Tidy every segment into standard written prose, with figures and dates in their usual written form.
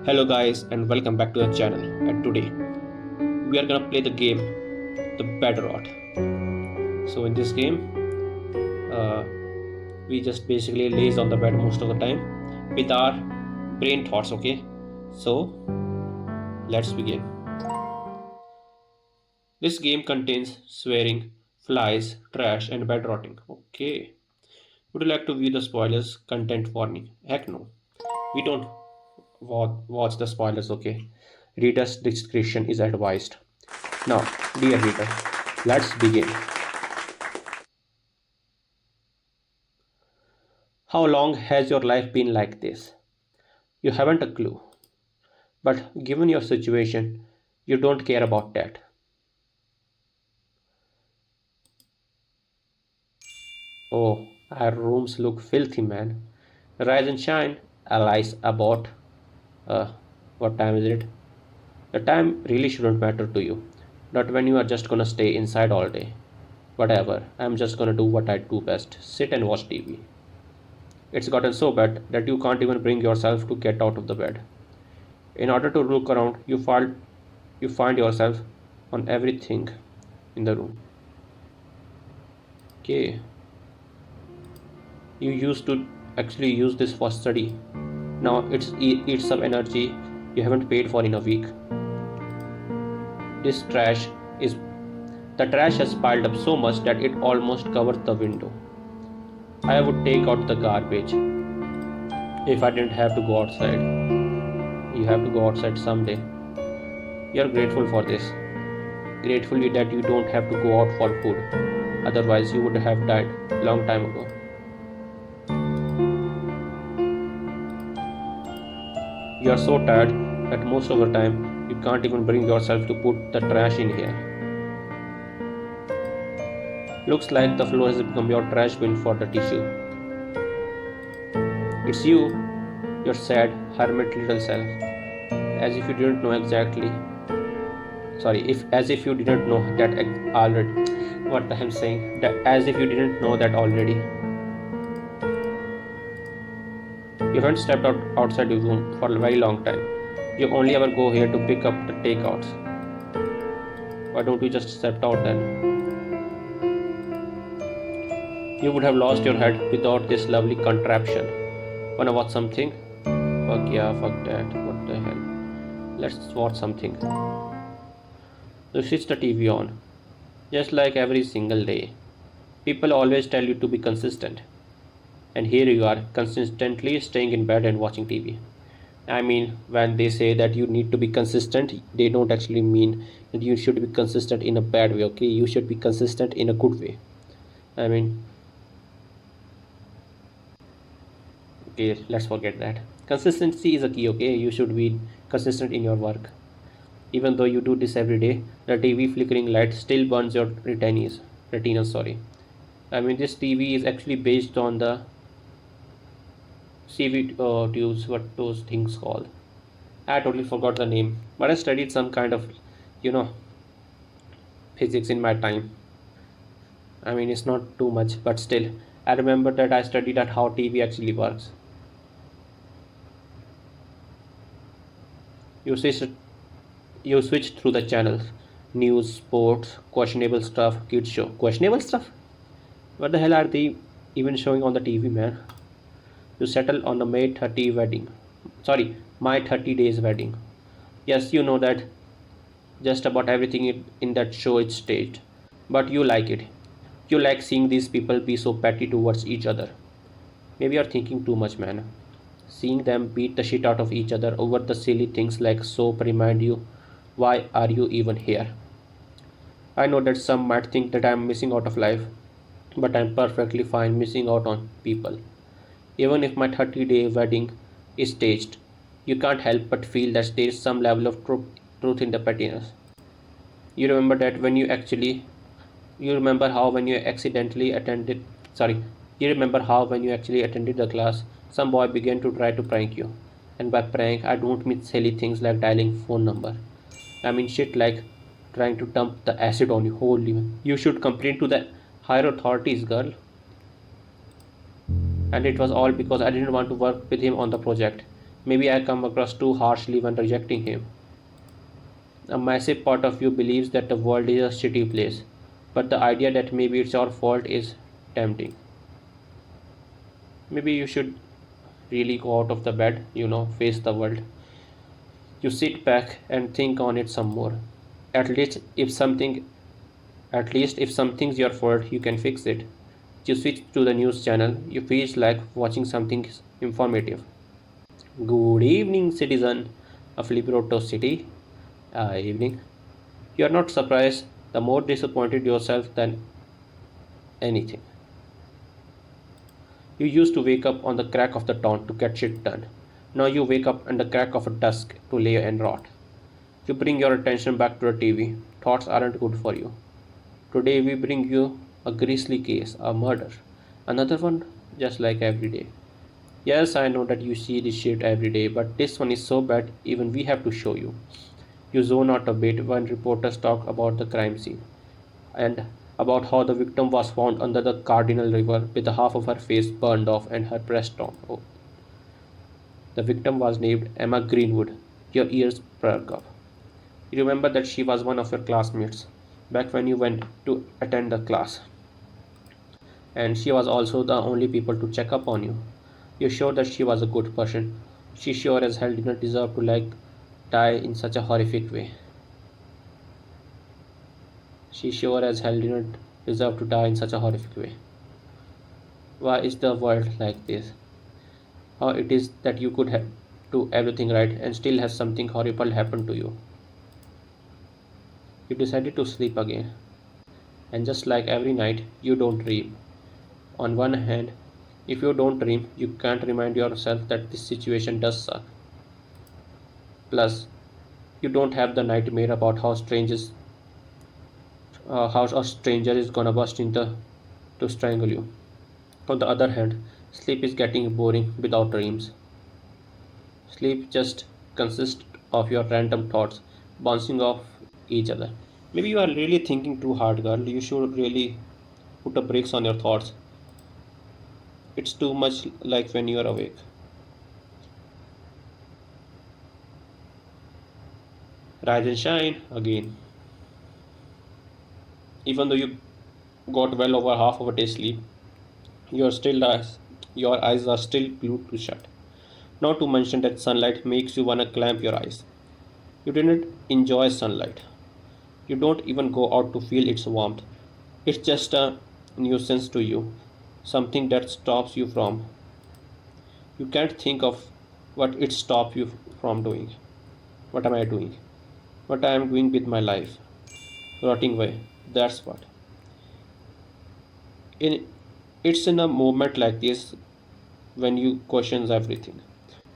Hello guys and welcome back to the channel, and today we are gonna play the game the Bedrot. So in this game uh, we just basically lays on the bed most of the time with our brain thoughts. Okay, so let's begin. This game contains swearing, flies, trash and bed rotting. Okay, would you like to view the spoilers? Content warning. Heck no, we don't watch the spoilers. Okay, reader's discretion is advised. Now, dear reader, let's begin. How long has your life been like this? You haven't a clue. But given your situation, you don't care about that. Oh, our rooms look filthy, man. Rise and shine, allies about. Uh, what time is it? The time really shouldn't matter to you. Not when you are just gonna stay inside all day. Whatever, I'm just gonna do what I do best, sit and watch TV. It's gotten so bad that you can't even bring yourself to get out of the bed. In order to look around, you find yourself on everything in the room. Okay, you used to actually use this for study. Now eats up energy you haven't paid for in a week. This trash is the trash has piled up so much that it almost covered the window. I would take out the garbage if I didn't have to go outside. You have to go outside someday. You're grateful for this. Gratefully that you don't have to go out for food. Otherwise, you would have died long time ago. You are so tired that most of the time you can't even bring yourself to put the trash in here. Looks like the floor has become your trash bin for the tissue. It's you, your sad, hermit little self. As if you didn't know exactly. Sorry, if as if you didn't know that already. What I'm saying, that as if you didn't know that already. You haven't stepped outside your room for a very long time. You only ever go here to pick up the takeouts. Why don't you just step out then? You would have lost your head without this lovely contraption. Wanna watch something? Fuck yeah, fuck that. What the hell? Let's watch something. You switch the TV on. Just like every single day. People always tell you to be consistent. And here you are, consistently staying in bed and watching TV. I mean, when they say that you need to be consistent, they don't actually mean that you should be consistent in a bad way, okay? You should be consistent in a good way. I mean, okay, let's forget that. Consistency is a key, okay? You should be consistent in your work. Even though you do this every day, the TV flickering light still burns your retinas, sorry. I mean, this TV is actually based on the CV tubes, what those things called. I totally forgot the name, but I studied some kind of, you know, physics in my time. I mean, it's not too much, but still, I remember that I studied at how TV actually works. You switch, you switch through the channels, news, sports, questionable stuff, kids show. Questionable stuff? What the hell are they even showing on the TV, man? You settle on a May 30 wedding. Sorry, my 30 days wedding. Yes, you know that just about everything in that show is staged. But you like it. You like seeing these people be so petty towards each other. Maybe you're thinking too much, man. Seeing them beat the shit out of each other over the silly things like soap remind you, why are you even here? I know that some might think that I'm missing out of life, but I'm perfectly fine missing out on people. Even if my 30-day wedding is staged, you can't help but feel that there is some level of truth in the pettiness. You remember that when you actually, you remember how when you accidentally attended, sorry, you remember how when you actually attended the class, some boy began to try to prank you. And by prank, I don't mean silly things like dialing phone number. I mean shit like trying to dump the acid on you. Holy, you should complain to the higher authorities, girl. And it was all because I didn't want to work with him on the project. Maybe I come across too harshly when rejecting him. A massive part of you believes that the world is a shitty place, but the idea that maybe it's your fault is tempting. Maybe you should really go out of the bed, face the world. You sit back and think on it some more. At least if something at least if something's your fault, you can fix it. You switch to the news channel, you feel like watching something informative. Good evening, citizen of Libroto City. Evening. You are not surprised, the more disappointed yourself than anything. You used to wake up on the crack of the dawn to get shit done. Now you wake up on the crack of a dusk to lay and rot. You bring your attention back to the TV. Thoughts aren't good for you. Today we bring you a grisly case, a murder. Another one, just like every day. Yes, I know that you see this shit every day, but this one is so bad even we have to show you. You zone out a bit when reporters talk about the crime scene and about how the victim was found under the Cardinal River with half of her face burned off and her breast torn. Oh, the victim was named Emma Greenwood. Your ears perk up. You remember that she was one of your classmates back when you went to attend the class, and she was also the only people to check up on you. You're sure that she was a good person. She sure as hell did not deserve to die in such a horrific way. She sure as hell did not deserve to die in such a horrific way. Why is the world like this? How it is that you could do everything right and still have something horrible happen to you? You decided to sleep again, and just like every night, you don't dream. On one hand, if you don't dream, you can't remind yourself that this situation does suck. Plus, you don't have the nightmare about how a stranger is gonna bust into to strangle you. On the other hand, sleep is getting boring without dreams. Sleep just consists of your random thoughts bouncing off each other. Maybe you are really thinking too hard, girl. You should really put a brakes on your thoughts. It's too much like when you are awake. Rise and shine again. Even though you got well over half of a day's sleep, your still eyes, your eyes are still glued to shut. Not to mention that sunlight makes you wanna clamp your eyes. You didn't enjoy sunlight. You don't even go out to feel its warmth. It's just a nuisance to you, something that stops you from. You can't think of what it stops you from doing. What am I doing? What I am doing with my life? Rotting away. That's what. In it's in a moment like this when you question everything.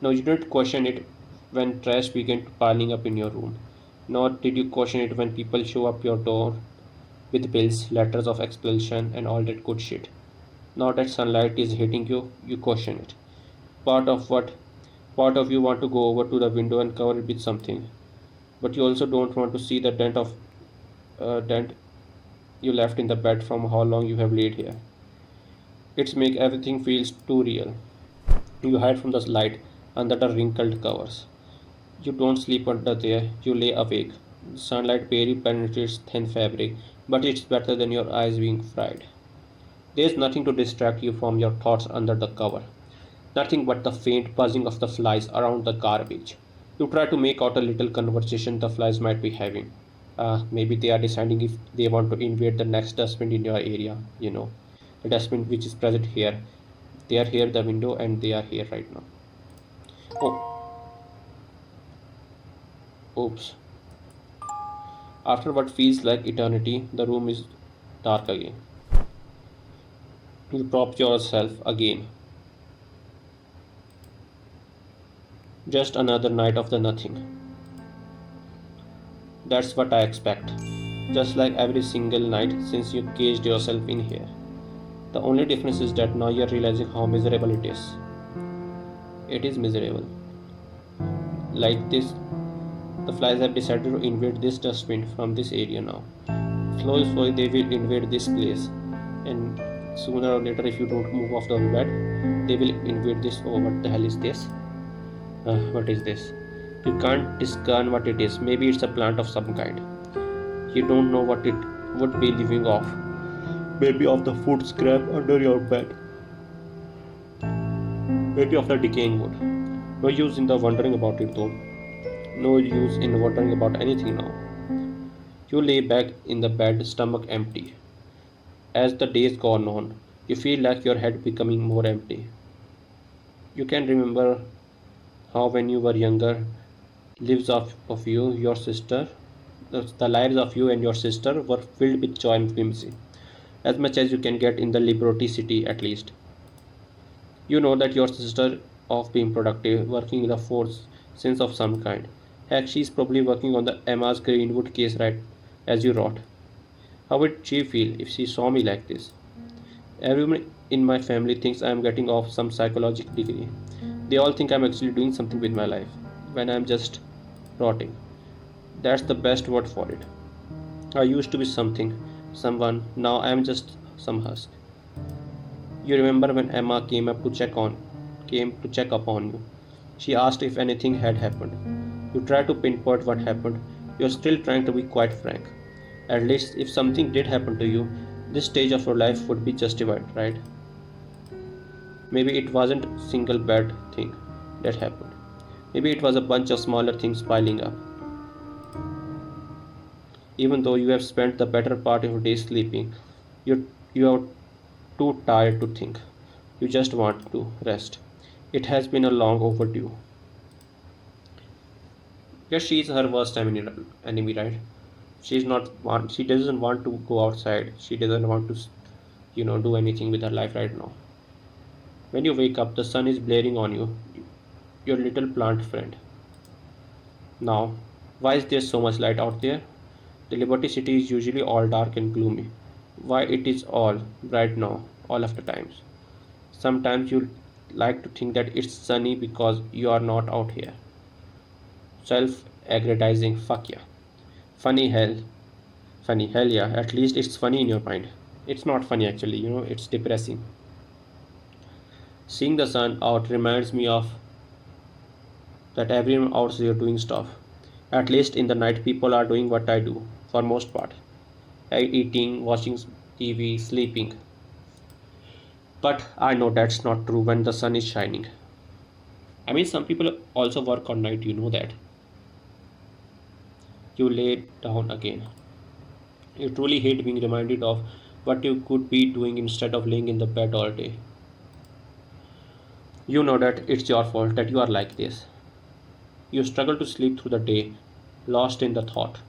No, you didn't question it when trash began piling up in your room. Nor did you question it when people show up your door with bills, letters of expulsion, and all that good shit. Now that sunlight is hitting you, you question it. Part of what part of you want to go over to the window and cover it with something, but you also don't want to see the dent you left in the bed from how long you have laid here. It's make everything feels too real. You hide from the light under the wrinkled covers. You don't sleep under there, you lay awake. The sunlight barely penetrates thin fabric, but it's better than your eyes being fried. There's nothing to distract you from your thoughts under the cover. Nothing but the faint buzzing of the flies around the garbage. You try to make out a little conversation the flies might be having. Maybe they are deciding if they want to invade the next dustbin in your area, the dustbin which is present here. They are here the window and they are here right now. Oh, oops. After what feels like eternity, the room is dark again. You prop yourself again. Just another night of the nothing. That's what I expect. Just like every single night since you caged yourself in here. The only difference is that now you're realizing how miserable it is. It is miserable. Like this, the flies have decided to invade this dustbin from this area now. Slowly, slowly, they will invade this place, and sooner or later, if you don't move off the bed, they will invade this. Oh, what the hell is this? What is this? You can't discern what it is. Maybe it's a plant of some kind. You don't know what it would be living off. Maybe of the food scrap under your bed. Maybe of the decaying wood. No use in the wondering about it though. No use in wondering about anything now. You lay back in the bed, stomach empty. As the days go on, you feel like your head becoming more empty. You can remember how when you were younger, lives of you, your sister, the lives of you and your sister were filled with joy and whimsy, as much as you can get in the Liberty City at least. You know that your sister of being productive, working in a force sense of some kind. Heck, she's probably working on the Emma's Greenwood case right as you wrote. How would she feel if she saw me like this? Everyone in my family thinks I am getting off some psychological degree. They all think I'm actually doing something with my life when I'm just rotting. That's the best word for it. I used to be something, someone, now I am just some husk. You remember when Emma came to check upon you. She asked if anything had happened. You tried to pinpoint what happened. You're still trying to be quite frank. At least if something did happen to you, this stage of your life would be justified, right? Maybe it wasn't a single bad thing that happened. Maybe it was a bunch of smaller things piling up. Even though you have spent the better part of your day sleeping, you are too tired to think. You just want to rest. It has been a long overdue. Yes, she is her worst enemy, right? She doesn't want to go outside. She doesn't want to, do anything with her life right now. When you wake up, the sun is blaring on you, your little plant friend. Now, why is there so much light out there? The Liberty City is usually all dark and gloomy. Why it is all bright now, all of the times? Sometimes you like to think that it's sunny because you are not out here. Self aggrandizing, fuck yeah. Funny hell. Funny hell yeah. At least it's funny in your mind. It's not funny actually, it's depressing. Seeing the sun out reminds me of that everyone out there doing stuff. At least in the night, people are doing what I do for most part. Eating, watching TV, sleeping. But I know that's not true when the sun is shining. I mean, some people also work on night, you know that. You lay down again. You truly hate being reminded of what you could be doing instead of laying in the bed all day. You know that it's your fault that you are like this. You struggle to sleep through the day, lost in the thought.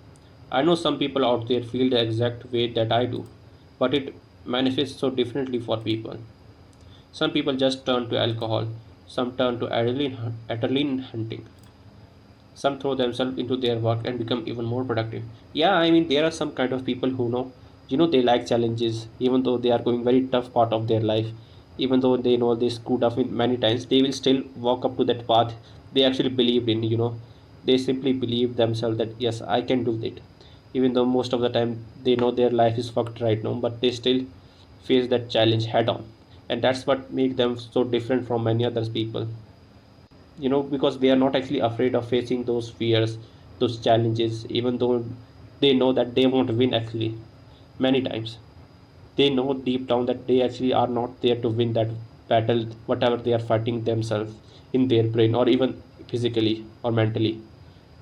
I know some people out there feel the exact way that I do, but it manifests so differently for people. Some people just turn to alcohol, some turn to adrenaline hunting, some throw themselves into their work and become even more productive. Yeah, I mean, there are some kind of people who they like challenges, even though they are going very tough part of their life, even though they know they screwed up in many times, they will still walk up to that path they actually believed in. They simply believe themselves that yes, I can do it. Even though most of the time they know their life is fucked right now, but they still face that challenge head on. And that's what makes them so different from many other people, because they are not actually afraid of facing those fears, those challenges, even though they know that they won't win actually many times. They know deep down that they actually are not there to win that battle, whatever they are fighting themselves in their brain or even physically or mentally.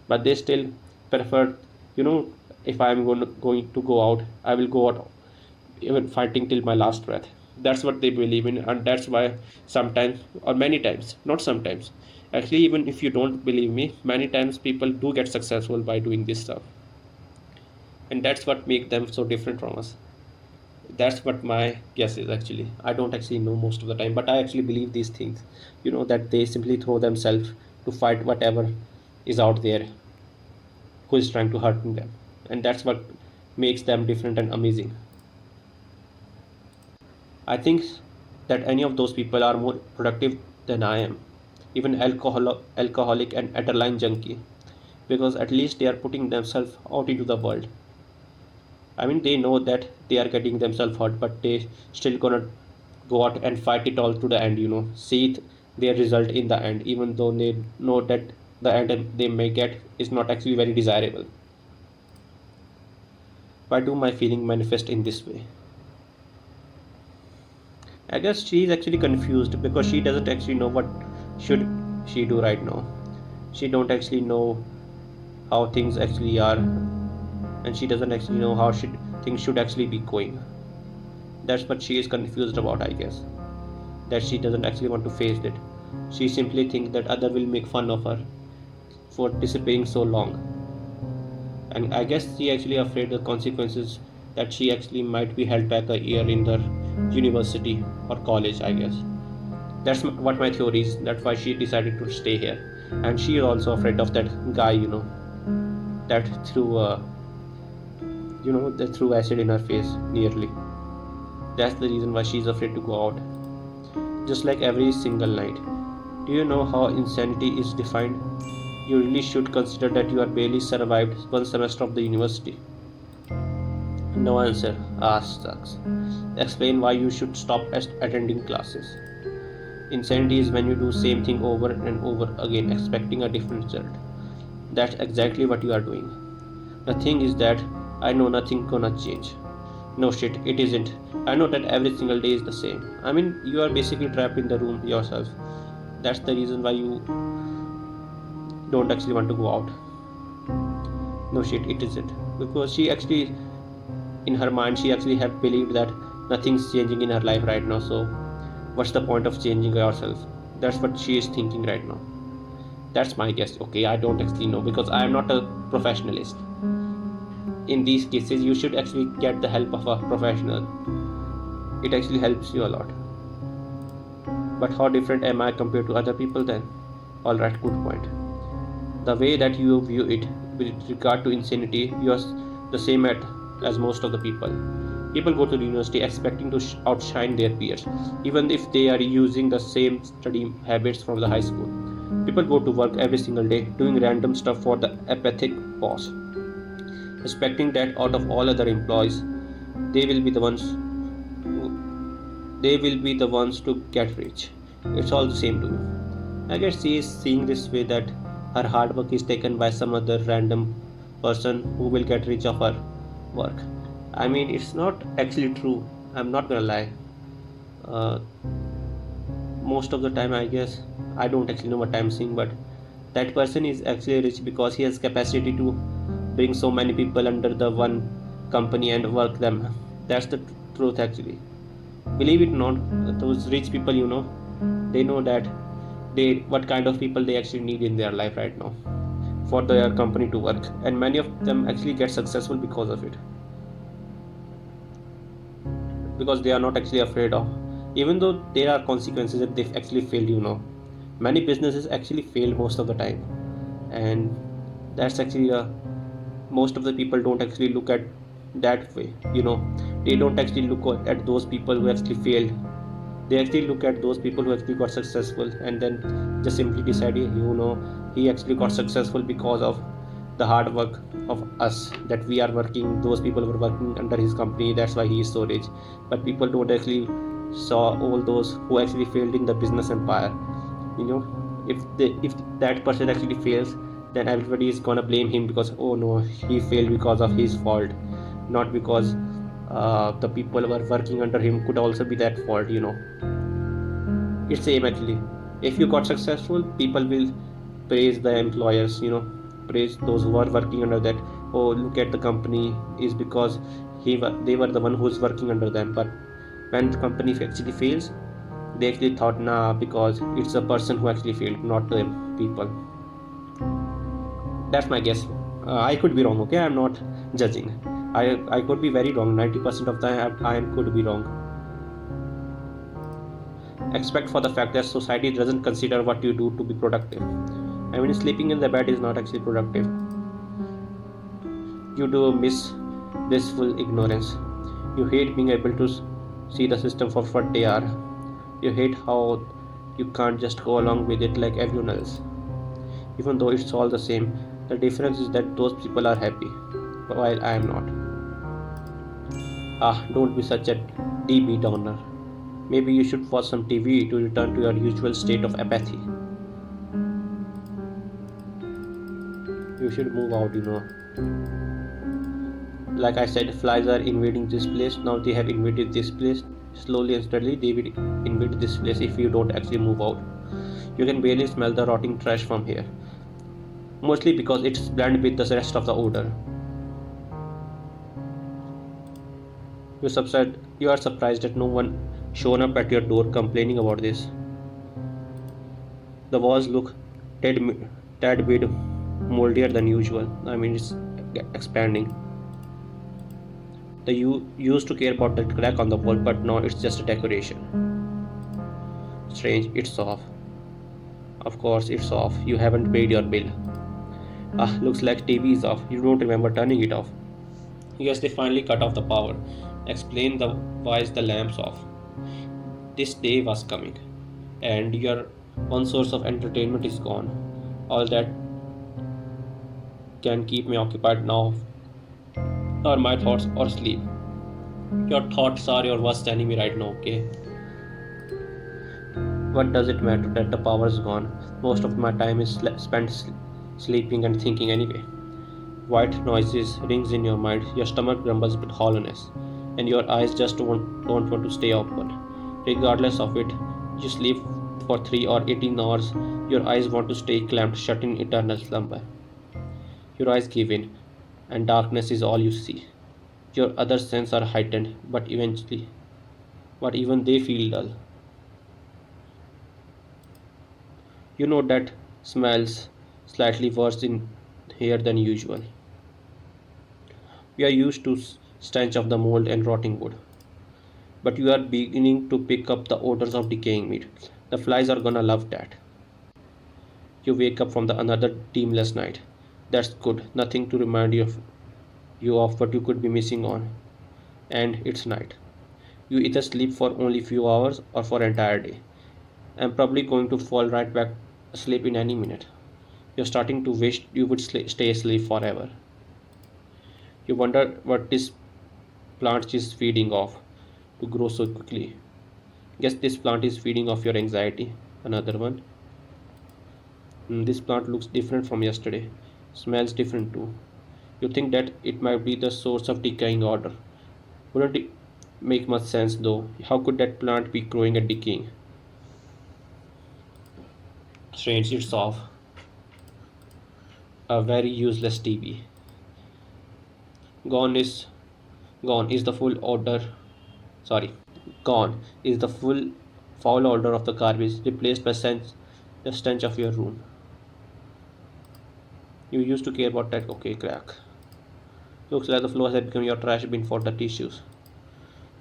But they still prefer, you know, if I'm going to go out, I will go out even fighting till my last breath. That's what they believe in, and that's why sometimes or many times, not sometimes, actually, even if you don't believe me, many times people do get successful by doing this stuff, and that's what makes them so different from us. That's what my guess is actually. I don't actually know most of the time, but I actually believe these things, that they simply throw themselves to fight whatever is out there who is trying to hurt them, and that's what makes them different and amazing. I think that any of those people are more productive than I am, even alcoholic and adrenaline junkie, because at least they are putting themselves out into the world. I mean, they know that they are getting themselves hurt, but they still gonna go out and fight it all to the end. See it their result in the end, even though they know that the end they may get is not actually very desirable. Why do my feeling manifest in this way? I guess she is actually confused because she doesn't actually know what should she do right now. She don't actually know how things actually are, and she doesn't actually know how should things should actually be going. That's what she is confused about, I guess. That she doesn't actually want to face it. She simply thinks that other will make fun of her for disappearing so long. And I guess she actually afraid the consequences that she actually might be held back a year in the university or college, I guess. That's what my theory is. That's why she decided to stay here. And she is also afraid of that guy, that threw acid in her face nearly. That's the reason why she's afraid to go out. Just like every single night. Do you know how insanity is defined? You really should consider that you are barely survived one semester of the university. No answer. Ah, sucks. Explain why you should stop attending classes. Insanity is when you do same thing over and over again expecting a different result. That's exactly what you are doing. The thing is that I know nothing gonna change. No shit, it isn't. I know that every single day is the same. I mean, you are basically trapped in the room yourself. That's the reason why you don't actually want to go out. No shit, it isn't. Because she actually, in her mind, she actually have believed that nothing's changing in her life right now. So, what's the point of changing yourself? That's what she is thinking right now. That's my guess. Okay, I don't actually know because I am not a professionalist. In these cases, you should actually get the help of a professional. It actually helps you a lot. But how different am I compared to other people then? Alright, good point. The way that you view it with regard to insanity, you are the same as most of the people. People go to the university expecting to outshine their peers, even if they are using the same study habits from the high school. People go to work every single day doing random stuff for the apathic boss, expecting that out of all other employees, they will be the ones they will be the ones to get rich. It's all the same to me. I guess she is seeing this way that her hard work is taken by some other random person who will get rich of her work. I mean, it's not actually true. I'm not gonna lie. Uh, Most of the time, I guess I don't actually know what I'm seeing, but that person is actually rich because he has capacity to bring so many people under the one company and work them. That's the truth actually. Believe it or not, those rich people, they know that they what kind of people they actually need in their life right now for their company to work, and many of them actually get successful because of it, because they are not actually afraid of, even though there are consequences if they actually fail. Many businesses actually fail most of the time, and that's actually most of the people don't actually look at that way. They don't actually look at those people who actually failed. They actually look at those people who actually got successful and then just simply decide, he actually got successful because of the hard work of us, that we are working, those people were working under his company, that's why he is so rich. But people don't actually saw all those who actually failed in the business empire. you know if that person actually fails, then everybody is gonna blame him because, oh no, he failed because of his fault, not because the people who are working under him could also be that fault. It's same actually. If you got successful, people will praise the employers, praise those who are working under that. Oh, look at the company, is because they were the one who's working under them. But when the company actually fails, they actually thought, nah, because it's the person who actually failed, not the people. That's my guess. I could be wrong, okay? I'm not judging. I could be very wrong. 90% of the time I could be wrong. Except for the fact that society doesn't consider what you do to be productive. I mean, sleeping in the bed is not actually productive. You do miss blissful ignorance. You hate being able to see the system for what they are. You hate how you can't just go along with it like everyone else. Even though it's all the same, the difference is that those people are happy, while I am not. Ah, don't be such a DB downer. Maybe you should watch some TV to return to your usual state of apathy. You should move out, Like I said, flies are invading this place. Now they have invaded this place. Slowly and steadily, they will invade this place if you don't actually move out. You can barely smell the rotting trash from here, mostly because it's blended with the rest of the odor. You are surprised that no one shown up at your door complaining about this. The walls look tad, tad bit moldier than usual. I mean, it's expanding. You used to care about that crack on the wall, but now it's just a decoration. Strange, it's off. Of course, it's off. You haven't paid your bill. Ah, looks like TV is off. You don't remember turning it off. Yes, they finally cut off the power. Explain the why is the lamps off. This day was coming, and your one source of entertainment is gone. All that can keep me occupied now are my thoughts or sleep. Your thoughts are your worst enemy right now, okay? What does it matter that the power is gone? Most of my time is spent sleeping and thinking anyway. White noises rings in your mind, your stomach grumbles with hollowness, and your eyes just don't want to stay open. Regardless of it, you sleep for 3 or 18 hours, your eyes want to stay clamped shut in eternal slumber. Your eyes give in, and darkness is all you see. Your other senses are heightened, but even they feel dull. You know that smells slightly worse in here than usual. We are used to stench of the mold and rotting wood, but you are beginning to pick up the odors of decaying meat. The flies are gonna love that. You wake up from the another dreamless night. That's good. Nothing to remind you of what you could be missing on. And it's night. You either sleep for only few hours or for entire day. I'm probably going to fall right back asleep in any minute. You're starting to wish you would stay asleep forever. You wonder what this plant is feeding off to grow so quickly. Guess this plant is feeding off your anxiety. Another one. This plant looks different from yesterday. Smells different too. You think that it might be the source of decaying order. Wouldn't it make much sense though? How could that plant be growing and decaying? Strange, it's off. A very useless TV. Gone is gone is the full order. Sorry, gone is the full foul odor of the garbage, replaced by the stench of your room. You used to care about that. Okay, crack. Looks like the floors have become your trash bin for the tissues.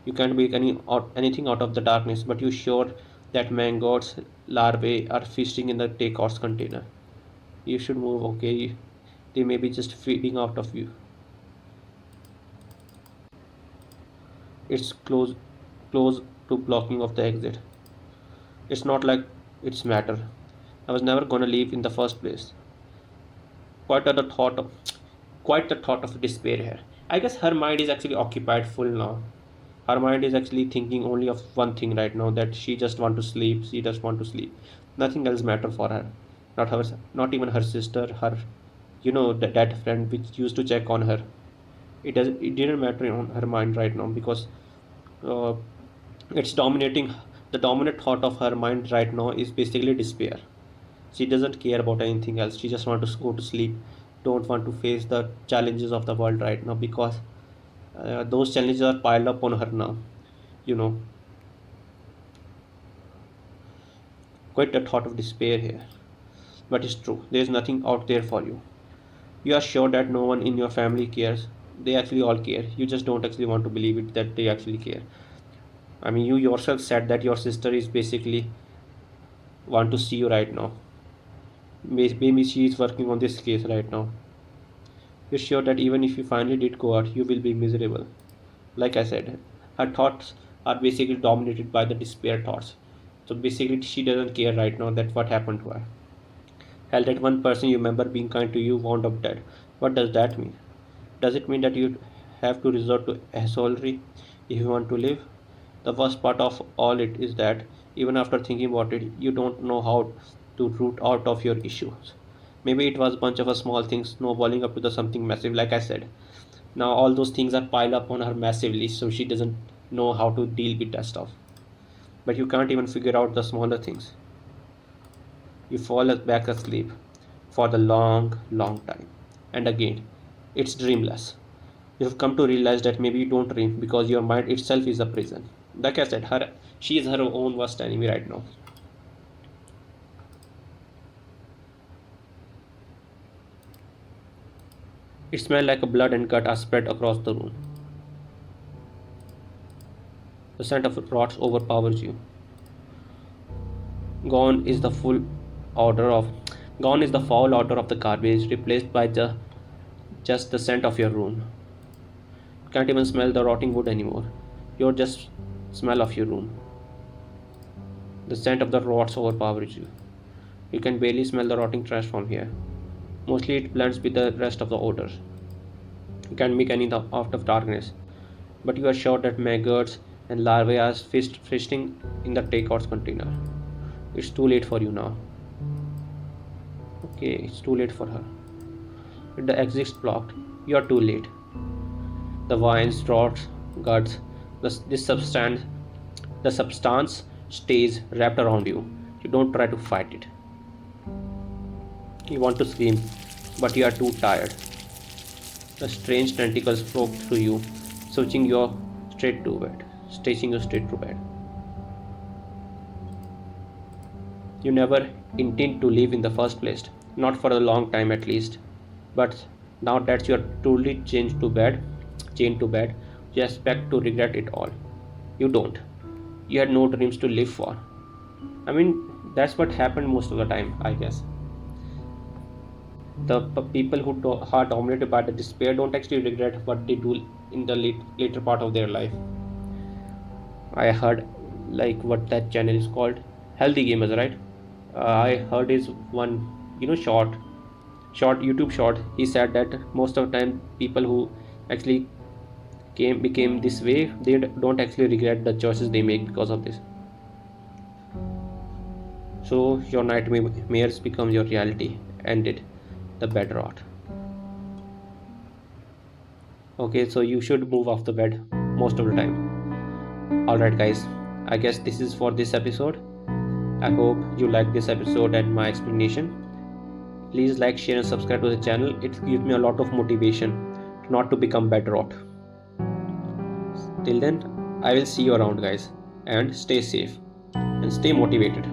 You can't make anything out of the darkness, but you sure that mangots larvae are feasting in the takeouts container. You should move, okay? They may be just feeding out of you. It's close to blocking of the exit. It's not like it's matter. I was never gonna leave in the first place. Quite at the thought of quite the thought of despair here. I guess her mind is actually occupied full now. Her mind is actually thinking only of one thing right now, that she just want to sleep. She just want to sleep. Nothing else matter for her. Not even her sister, her that friend which used to check on her. It didn't matter on her mind right now because uh, it's dominating. The dominant thought of her mind right now is basically despair. She doesn't care about anything else. She just want to go to sleep. Don't want to face the challenges of the world right now because those challenges are piled up on her now. You know, quite a thought of despair here. But it's true. There is nothing out there for you. You are sure that no one in your family cares. They actually all care. You just don't actually want to believe it that they actually care. I mean, you yourself said that your sister is basically want to see you right now. Maybe she is working on this case right now. You're sure that even if you finally did go out, you will be miserable. Like I said, her thoughts are basically dominated by the despair thoughts. So basically, she doesn't care right now that what happened to her. Hell, that one person you remember being kind to you wound up dead. What does that mean? Does it mean that you have to resort to assholery if you want to live? The worst part of all it is that even after thinking about it, you don't know how to root out of your issues. Maybe it was a bunch of small things snowballing up to the something massive, like I said. Now all those things are piled up on her massively, so she doesn't know how to deal with that stuff. But you can't even figure out the smaller things. You fall back asleep for the long, long time. And again, it's dreamless. You have come to realize that maybe you don't dream because your mind itself is a prison. Like I said, she is her own worst enemy right now. It smells like a blood and gut are spread across the room. The scent of rots overpowers you. Gone is the full odor of Gone is the foul odor of the garbage, replaced by just the scent of your room. You can't even smell the rotting wood anymore. You're just smell of your room. The scent of the rots overpowers you. You can barely smell the rotting trash from here. Mostly it blends with the rest of the odors. You can't make any out of darkness. But you are sure that maggots and larvae are feasting in the takeout container. It's too late for you now. Okay, it's too late for her. If the exit's blocked, you are too late. The vines, rots, guts, the substance stays wrapped around you. You don't try to fight it. You want to scream, but you are too tired. The strange tentacles probe through you, switching you straight to bed, stitching you straight to bed. You never intend to leave in the first place, not for a long time at least. But now that you are truly chained to bed, you expect to regret it all. You don't. You had no dreams to live for. I mean, that's what happened most of the time, I guess. The people who are dominated by the despair don't actually regret what they do in the later part of their life. I heard like what that channel is called, Healthy Gamers, right? I heard his one, short YouTube short. He said that most of the time people who actually became this way, they don't actually regret the choices they make because of this. So your nightmares become your reality. Ended the Bedrot. Okay, so you should move off the bed most of the time. Alright guys, I guess this is for this episode. I hope you like this episode and my explanation. Please like, share and subscribe to the channel. It gives me a lot of motivation not to become Bedrot. Till then, I will see you around guys, and stay safe and stay motivated.